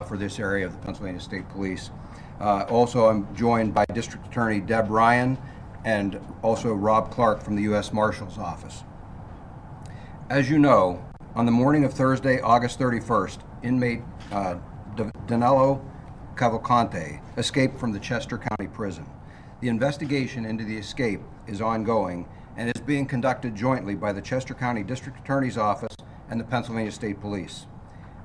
for this area of the Pennsylvania State Police. Also, I'm joined by District Attorney Deb Ryan and also Rob Clark from the U.S. Marshal's Office. As you know, on the morning of Thursday, August 31st, inmate Danelo Cavalcante escaped from the Chester County Prison. The investigation into the escape is ongoing and is being conducted jointly by the Chester County District Attorney's Office and the Pennsylvania State Police.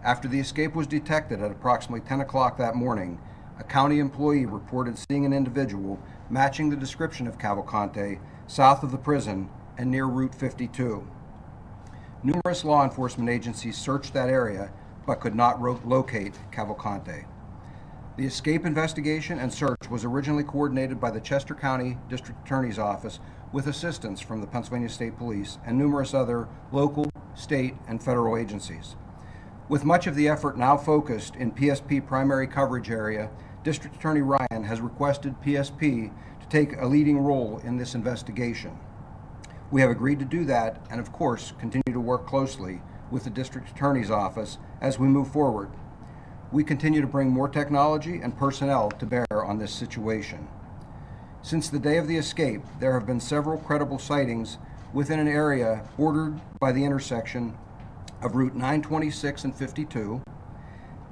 After the escape was detected at approximately 10 o'clock that morning, a county employee reported seeing an individual matching the description of Cavalcante south of the prison and near Route 52. Numerous law enforcement agencies searched that area but could not locate Cavalcante. The escape investigation and search was originally coordinated by the Chester County District Attorney's Office with assistance from the Pennsylvania State Police and numerous other local, state, and federal agencies. With much of the effort now focused in PSP primary coverage area, District Attorney Ryan has requested PSP to take a leading role in this investigation. We have agreed to do that and, of course, continue to work closely with the District Attorney's Office as we move forward. We continue to bring more technology and personnel to bear on this situation. Since the day of the escape, there have been several credible sightings within an area bordered by the intersection of Route 926 and 52,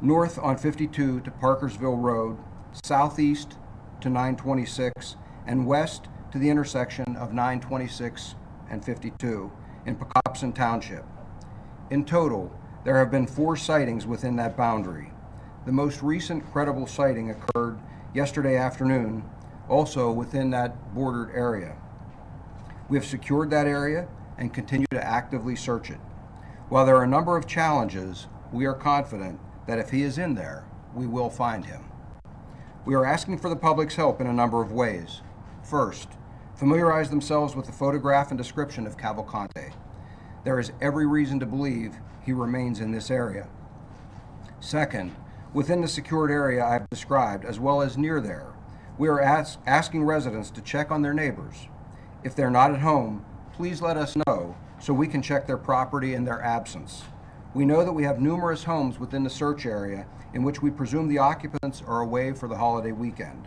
north on 52 to Parkersville Road, southeast to 926, and west to the intersection of 926 and 52 in Pocopson Township. In total, there have been 4 sightings within that boundary. The most recent credible sighting occurred yesterday afternoon, also within that bordered area. We have secured that area and continue to actively search it. While there are a number of challenges, we are confident that if he is in there, we will find him. We are asking for the public's help in a number of ways. First, familiarize themselves with the photograph and description of Cavalcante. There is every reason to believe he remains in this area. Second, within the secured area I've described, as well as near there, we are asking residents to check on their neighbors. If they're not at home, please let us know so we can check their property in their absence. We know that we have numerous homes within the search area in which we presume the occupants are away for the holiday weekend.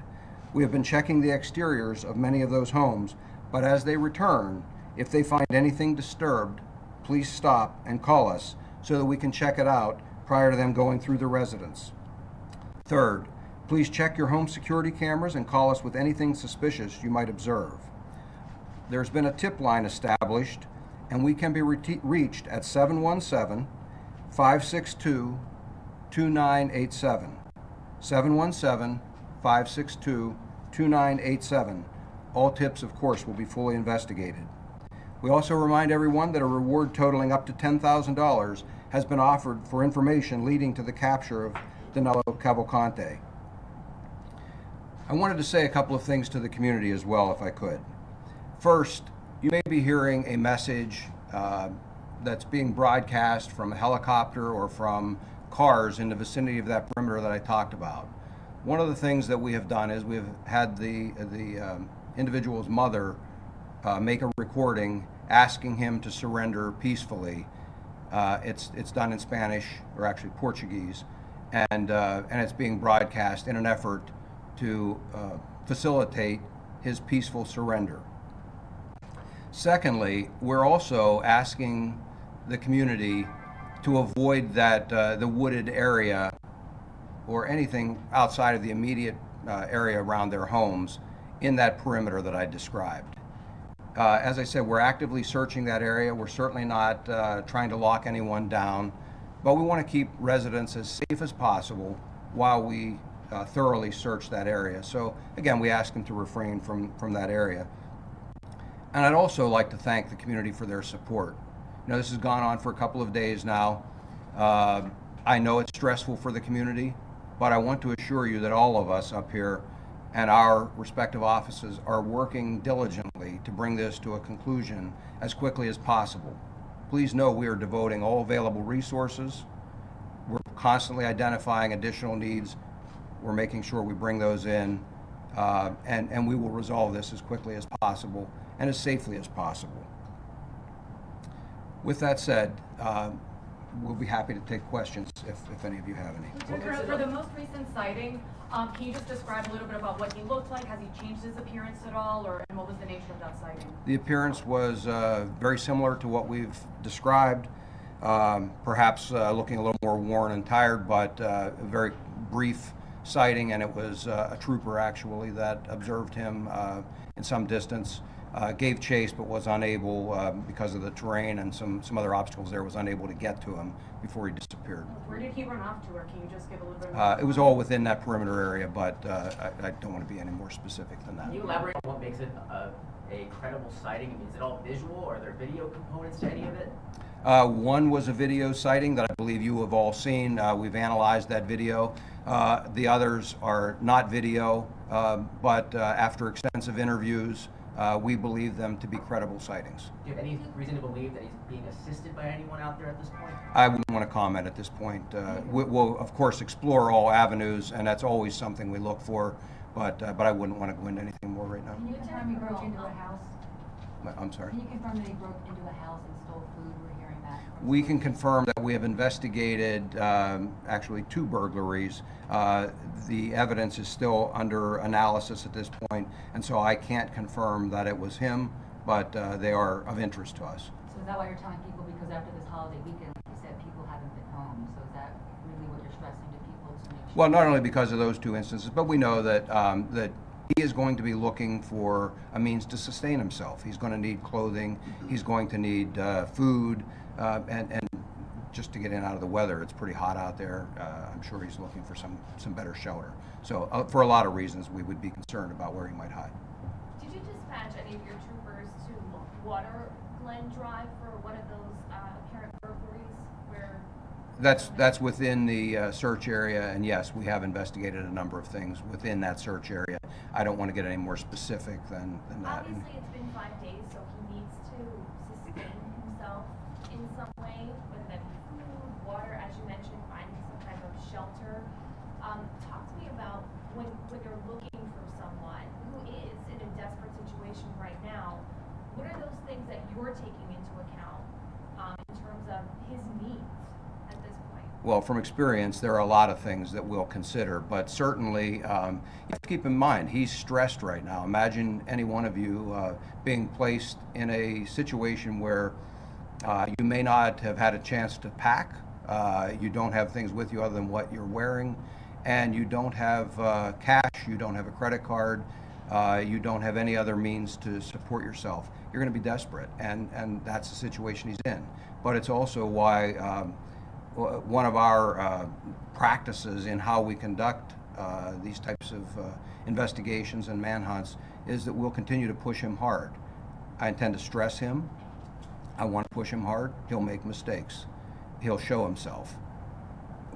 We have been checking the exteriors of many of those homes, but as they return, if they find anything disturbed, please stop and call us so that we can check it out prior to them going through the residence. Third, please check your home security cameras and call us with anything suspicious you might observe. There's been a tip line established, and we can be reached at 717-562-2987. 717-562-2987. All tips, of course, will be fully investigated. We also remind everyone that a reward totaling up to $10,000 has been offered for information leading to the capture of Danelo Cavalcante. I wanted to say a couple of things to the community as well, if I could. First, you may be hearing a message that's being broadcast from a helicopter or from cars in the vicinity of that perimeter that I talked about. One of the things that we have done is we've had the individual's mother make a recording asking him to surrender peacefully. It's done in Spanish, or actually Portuguese, and it's being broadcast in an effort to facilitate his peaceful surrender. Secondly, we're also asking the community to avoid the wooded area or anything outside of the immediate area around their homes in that perimeter that I described. As I said, we're actively searching that area. We're certainly not trying to lock anyone down, but we want to keep residents as safe as possible while we thoroughly search that area. So again, we ask them to refrain from that area. And I'd also like to thank the community for their support. You know, this has gone on for a couple of days now. I know it's stressful for the community, but I want to assure you that all of us up here and our respective offices are working diligently to bring this to a conclusion as quickly as possible. Please know we are devoting all available resources. We're constantly identifying additional needs. We're making sure we bring those in, and we will resolve this as quickly as possible and as safely as possible. With that said, we'll be happy to take questions if any of you have any. For the most recent sighting, can you just describe a little bit about what he looked like? Has he changed his appearance at all, and what was the nature of that sighting? The appearance was very similar to what we've described, perhaps looking a little more worn and tired, but a very brief sighting, and it was a trooper actually that observed him in some distance. Gave chase but was unable, because of the terrain and some other obstacles there, was unable to get to him before he disappeared. Where did he run off to, or can you just give a little bit more? It was all within that perimeter area, but I don't want to be any more specific than that. Can you elaborate on what makes it a credible sighting? I mean, is it all visual, or are there video components to any of it? One was a video sighting that I believe you have all seen. We've analyzed that video. The others are not video, but after extensive interviews, we believe them to be credible sightings. Do you have any reason to believe that he's being assisted by anyone out there at this point? I wouldn't want to comment at this point. We'll, of course, explore all avenues, and that's always something we look for, but I wouldn't want to go into anything more right now. Can you confirm he broke into a house? I'm sorry? Can you confirm that he broke into a house and stole food? We're hearing that. We can confirm that we have investigated actually 2 burglaries. The evidence is still under analysis at this point, and so I can't confirm that it was him, but they are of interest to us. So is that why you're telling people, because after this holiday weekend, like you said, people haven't been home, so is that really what you're stressing to people to make sure? Well, not only because of those 2 instances, but we know that that he is going to be looking for a means to sustain himself. He's going to need clothing, he's going to need food, and just to get in out of the weather. It's pretty hot out there. I'm sure he's looking for some better shelter. So for a lot of reasons, we would be concerned about where he might hide. Did you dispatch any of your troopers to Water Glen Drive for one of those apparent burglaries where? That's within the search area, and yes, we have investigated a number of things within that search area. I don't want to get any more specific than that. Obviously, it's been 5 days, so he needs to sustain himself in some way, whether that be food, water, as you mentioned, finding some type of shelter. Talk to me about when you're looking for someone who is in a desperate situation right now, what are those things that you're taking into account in terms of his needs at this point? Well, from experience, there are a lot of things that we'll consider, but certainly you have to keep in mind he's stressed right now. Imagine any one of you being placed in a situation where you may not have had a chance to pack, you don't have things with you other than what you're wearing, and you don't have cash, you don't have a credit card, you don't have any other means to support yourself. You're going to be desperate, and that's the situation he's in. But it's also why one of our practices in how we conduct these types of investigations and manhunts is that we'll continue to push him hard. I intend to stress him. I want to push him hard. He'll make mistakes. He'll show himself.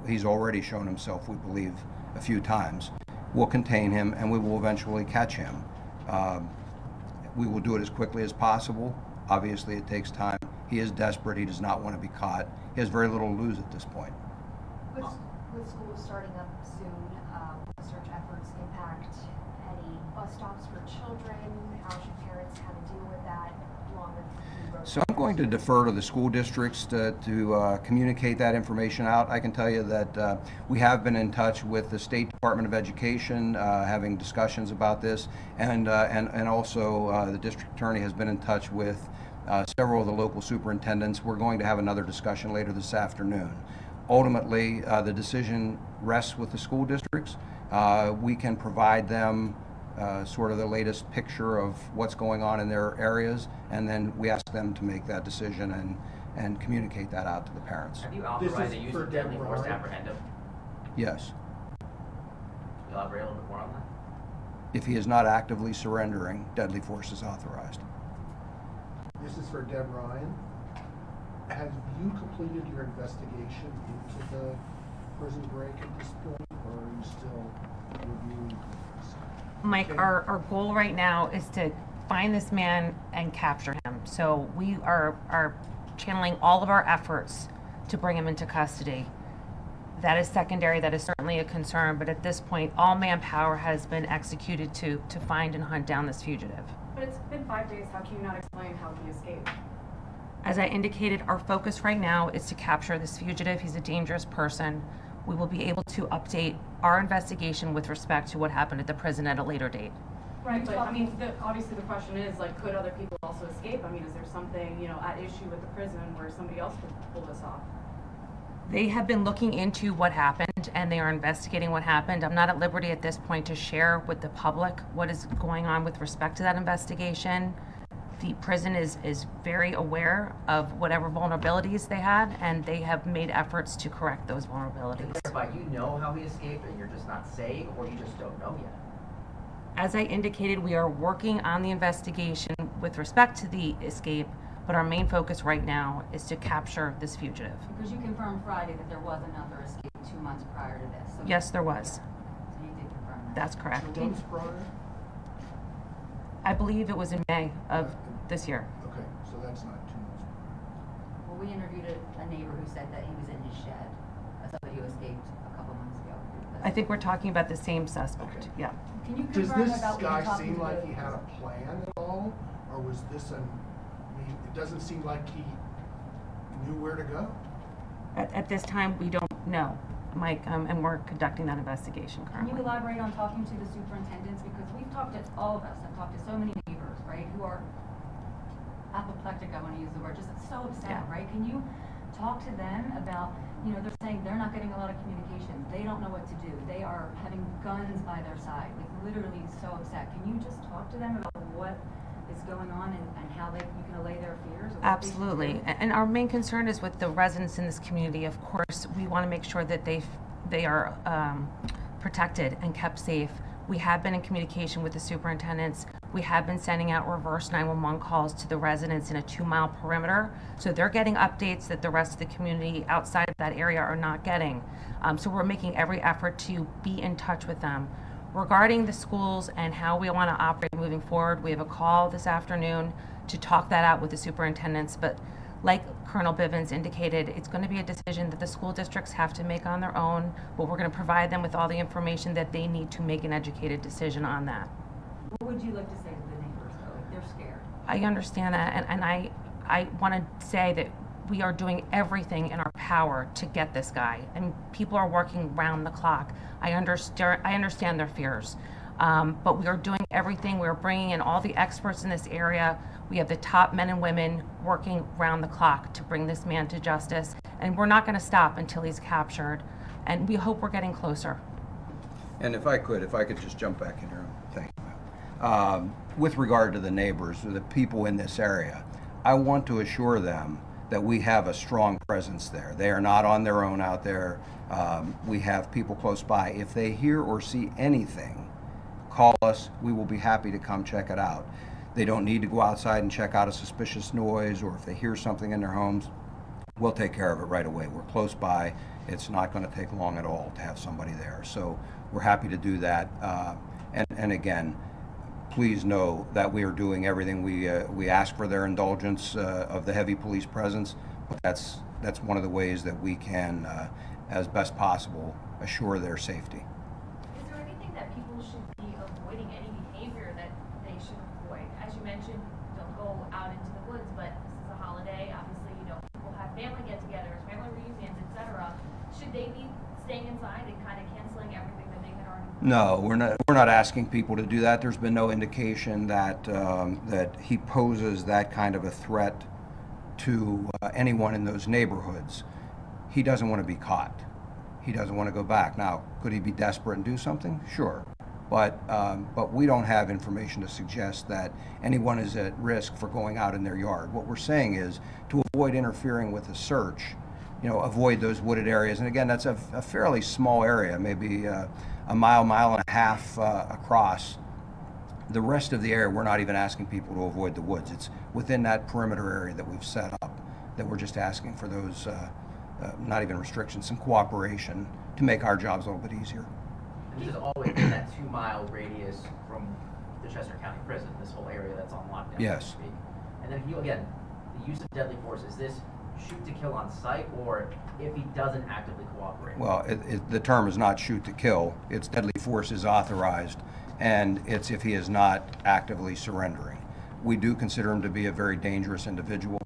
He's already shown himself, we believe, a few times. We'll contain him, and we will eventually catch him. We will do it as quickly as possible. Obviously, it takes time. He is desperate. He does not want to be caught. He has very little to lose at this point. With school starting up soon, will search efforts impact any bus stops for children? How should parents kind of deal with that along with the road? So I'm going to defer to the school districts to communicate that information out. I can tell you that we have been in touch with the State Department of Education, having discussions about this, and also the district attorney has been in touch with several of the local superintendents. We're going to have another discussion later this afternoon. Ultimately, the decision rests with the school districts. We can provide them sort of the latest picture of what's going on in their areas, and then we ask them to make that decision and communicate that out to the parents. Have you authorized the use of deadly force to apprehend him? Yes. Can you elaborate a little bit more on that? If he is not actively surrendering, deadly force is authorized. This is for Deb Ryan. Have you completed your investigation into the prison break at this point, or are you still reviewing? Mike, our goal right now is to find this man and capture him. So we are channeling all of our efforts to bring him into custody. That is secondary, that is certainly a concern, but at this point, all manpower has been executed to find and hunt down this fugitive. But it's been 5 days. How can you not explain how he escaped? As I indicated, our focus right now is to capture this fugitive. He's a dangerous person. We will be able to update our investigation with respect to what happened at the prison at a later date. Right, but I mean, obviously the question is, like, could other people also escape? I mean, is there something, at issue with the prison where somebody else could pull this off? They have been looking into what happened and they are investigating what happened. I'm not at liberty at this point to share with the public what is going on with respect to that investigation. The prison is very aware of whatever vulnerabilities they had, and they have made efforts to correct those vulnerabilities. To clarify, you know how he escaped and you're just not saying, or you just don't know yet? As I indicated, we are working on the investigation with respect to the escape, but our main focus right now is to capture this fugitive. Because you confirmed Friday that there was another escape 2 months prior to this. So Yes, there was. So you did confirm that. That's correct. 2 months prior? I believe it was in May of this year. Okay, so that's not 2 months. Well, we interviewed a neighbor who said that he was in his shed, somebody who escaped a couple months ago. I think we're talking about the same suspect. Okay. Yeah. Can you Does confirm this about when guy you're talking seem to like the- he had a plan at all? Or was this it doesn't seem like he knew where to go? At this time, we don't know, Mike, and we're conducting that investigation Can you currently. elaborate on talking to the superintendents? Because we've talked to, all of us have talked to so many neighbors, right, who are apoplectic, I want to use the word, just so upset, Yeah. right? Can you talk to them about, they're saying they're not getting a lot of communication. They don't know what to do. They are having guns by their side, like literally so upset. Can you just talk to them about what is going on and how you can allay their fears? Or what they should Absolutely. do? And our main concern is with the residents in this community. Of course, we want to make sure that they are protected and kept safe. We have been in communication with the superintendents. We have been sending out reverse 911 calls to the residents in a 2-mile perimeter. So they're getting updates that the rest of the community outside of that area are not getting. So we're making every effort to be in touch with them. Regarding the schools and how we want to operate moving forward, we have a call this afternoon to talk that out with the superintendents. But like Colonel Bivens indicated, it's going to be a decision that the school districts have to make on their own, but we're going to provide them with all the information that they need to make an educated decision on that. What would you like to say to the neighbors, though, if they're scared? I understand that, and I want to say that we are doing everything in our power to get this guy, and people are working round the clock. I understand their fears, but we are doing everything. We're bringing in all the experts in this area. We have the top men and women working round the clock to bring this man to justice, and we're not going to stop until he's captured, and we hope we're getting closer. And if I could just jump back in here, thank you. With regard to the neighbors, or the people in this area, I want to assure them that we have a strong presence there. They are not on their own out there. We have people close by. If they hear or see anything, call us. We will be happy to come check it out. They don't need to go outside and check out a suspicious noise, or if they hear something in their homes, we'll take care of it right away. We're close by. It's not going to take long at all to have somebody there. So we're happy to do that. And again, please know that we are doing everything. We ask for their indulgence of the heavy police presence, but that's one of the ways that we can, as best possible, assure their safety. Is there anything that people should be avoiding, any behavior that they should avoid? As you mentioned, don't go out into the woods, but this is a holiday. Obviously, people have family get-togethers, family reunions, etc. Should they be staying inside and kind of canceling everything that they had already? No, we're not asking people to do that. There's been no indication that that he poses that kind of a threat to anyone in those neighborhoods. He doesn't want to be caught. He doesn't want to go back. Now, could he be desperate and do something? Sure. But we don't have information to suggest that anyone is at risk for going out in their yard. What we're saying is to avoid interfering with the search, avoid those wooded areas. And again, that's a fairly small area, maybe a mile and a half across. The rest of the area, we're not even asking people to avoid the woods. It's within that perimeter area that we've set up that we're just asking for those, not even restrictions, some cooperation to make our jobs a little bit easier. And this is all within that 2-mile radius from the Chester County Prison, this whole area that's on lockdown, Yes. so to speak. And then again, the use of deadly force, is this shoot to kill on sight, or if he doesn't actively cooperate? Well, the term is not shoot to kill. It's deadly force is authorized, and it's if he is not actively surrendering. We do consider him to be a very dangerous individual.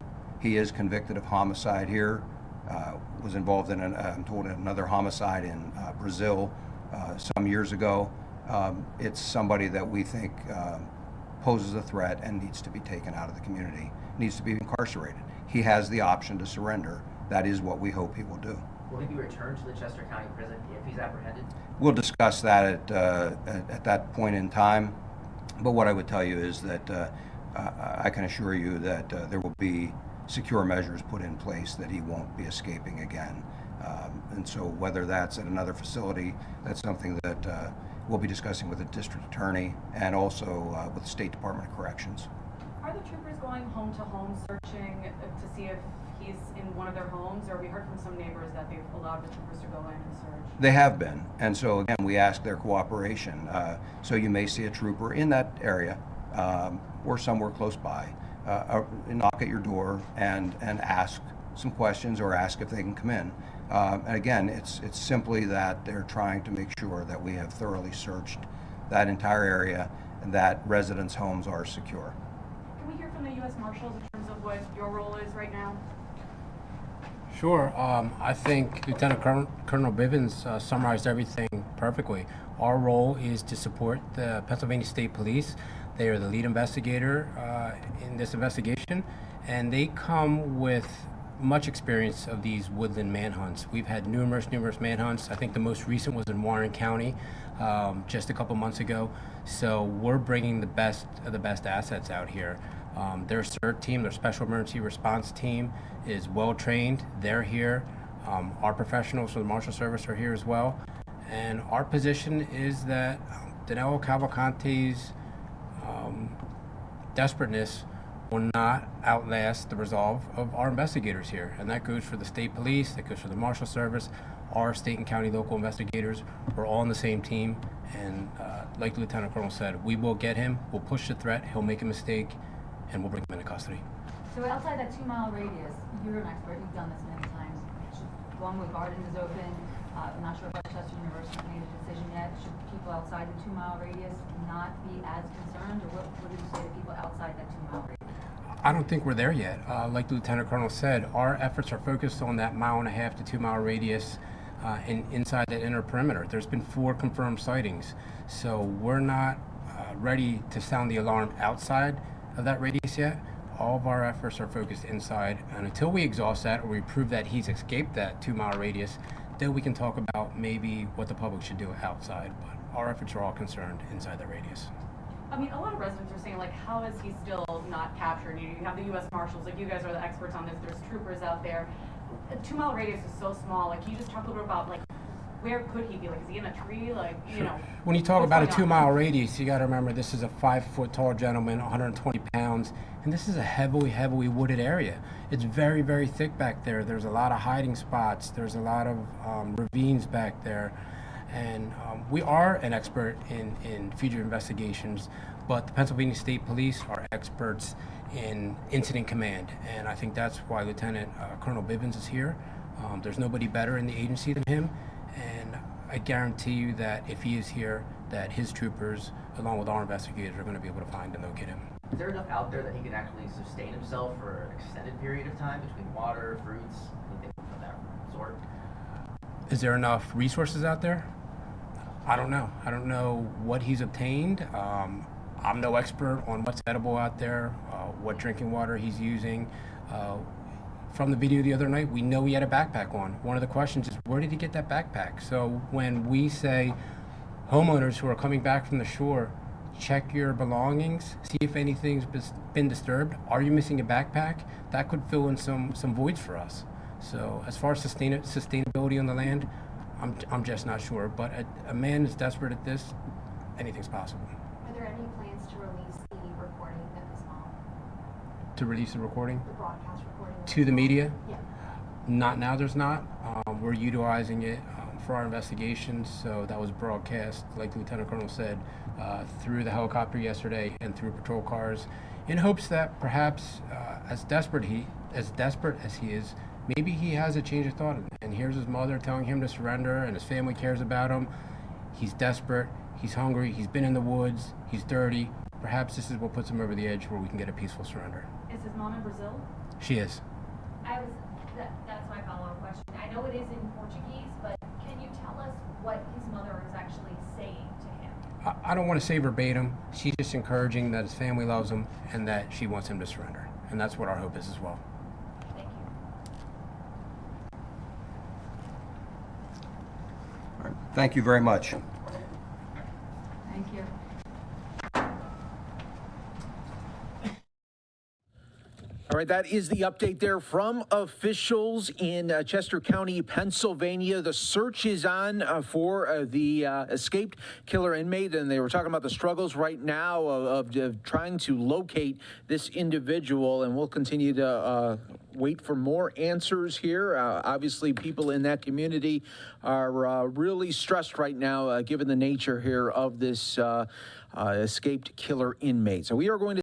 He is convicted of homicide here, was involved in, I'm told, another homicide in Brazil some years ago. It's somebody that we think poses a threat and needs to be taken out of the community, needs to be incarcerated. He has the option to surrender. That is what we hope he will do. Will he be returned to the Chester County Prison if he's apprehended? We'll discuss that at that point in time. But what I would tell you is that I can assure you that there will be secure measures put in place that he won't be escaping again. And so whether that's at another facility, that's something that we'll be discussing with the district attorney and also with the State Department of Corrections. Are the troopers going home to home searching to see if he's in one of their homes? Or we heard from some neighbors that they've allowed the troopers to go in and search. They have been, and so again, we ask their cooperation. So you may see a trooper in that area or somewhere close by, knock at your door and ask some questions or ask if they can come in. And again, it's simply that they're trying to make sure that we have thoroughly searched that entire area and that residents' homes are secure. Can we hear from the U.S. Marshals in terms of what your role is right now? Sure. I think Lieutenant Colonel Bivens summarized everything perfectly. Our role is to support the Pennsylvania State Police. They are the lead investigator in this investigation, and they come with much experience of these woodland manhunts. We've had numerous manhunts. I think the most recent was in Warren County just a couple months ago. So we're bringing the best of the best assets out here. Their CERT team, their Special Emergency Response Team, is well trained. They're here. Our professionals from the Marshal Service are here as well. And our position is that Danelo Cavalcante's desperateness will not outlast the resolve of our investigators here. And that goes for the state police, that goes for the Marshal Service, our state and county local investigators. We're all on the same team. And like the Lieutenant Colonel said, we will get him, we'll push the threat, he'll make a mistake, and we'll bring him into custody. So outside that 2-mile radius, you're an expert, you've done this many times. Longwood Gardens is open. I'm not sure if Chester University made a decision yet. Should people outside the 2-mile radius not be as concerned, or what would you say to people outside that 2-mile radius? I don't think we're there yet. Like the Lieutenant Colonel said, our efforts are focused on that 1.5 to 2 mile radius and inside that inner perimeter. There's been 4 confirmed sightings, so we're not ready to sound the alarm outside of that radius yet. All of our efforts are focused inside, and until we exhaust that or we prove that he's escaped that 2-mile radius, then we can talk about maybe what the public should do outside. But our efforts are all concerned inside that radius. I mean, a lot of residents are saying, like, how is he still not captured? You have the U.S. Marshals, like, you guys are the experts on this. There's troopers out there. A 2-mile radius is so small. Like, can you just talk a little bit about, like, where could he be? Like, is he in a tree? Like, you know. When you talk what's about a going on? 2-mile radius, you got to remember this is a 5-foot tall gentleman, 120 pounds, and this is a heavily wooded area. It's very, very thick back there. There's a lot of hiding spots. There's a lot of ravines back there. And we are an expert in fugitive investigations, but the Pennsylvania State Police are experts in incident command. And I think that's why Lieutenant Colonel Bivens is here. There's nobody better in the agency than him. And I guarantee you that if he is here, that his troopers, along with our investigators, are going to be able to find and locate him. Is there enough out there that he can actually sustain himself for an extended period of time between water, fruits, anything of that sort? Is there enough resources out there? I don't know. I don't know what he's obtained. I'm no expert on what's edible out there, what drinking water he's using. From the video the other night, we know he had a backpack on. One of the questions is, where did he get that backpack? So when we say homeowners who are coming back from the shore, check your belongings, see if anything's been disturbed. Are you missing a backpack? That could fill in some voids for us. So as far as sustainability on the land, I'm just not sure. But a man is desperate at this, anything's possible. Are there any plans to release the recording of his mom? To release the recording? The broadcast recording? To the media? Yeah. Not now, there's not. We're utilizing it for our investigations, so that was broadcast, like Lieutenant Colonel said, through the helicopter yesterday and through patrol cars, in hopes that perhaps as desperate as he is, maybe he has a change of thought. And here's his mother telling him to surrender, and his family cares about him. He's desperate, he's hungry, he's been in the woods, he's dirty. Perhaps this is what puts him over the edge where we can get a peaceful surrender. Is his mom in Brazil? She is. That's my follow-up question. I know it is in Portuguese, but can you tell us what his mother is actually saying to him? I don't want to say verbatim. She's just encouraging that his family loves him and that she wants him to surrender. And that's what our hope is as well. Thank you. All right. Thank you very much. Thank you. All right, that is the update there from officials in Chester County, Pennsylvania. The search is on for the escaped killer inmate, and they were talking about the struggles right now of trying to locate this individual, and we'll continue to wait for more answers here. Obviously, people in that community are really stressed right now, given the nature here of this escaped killer inmate. So we are going to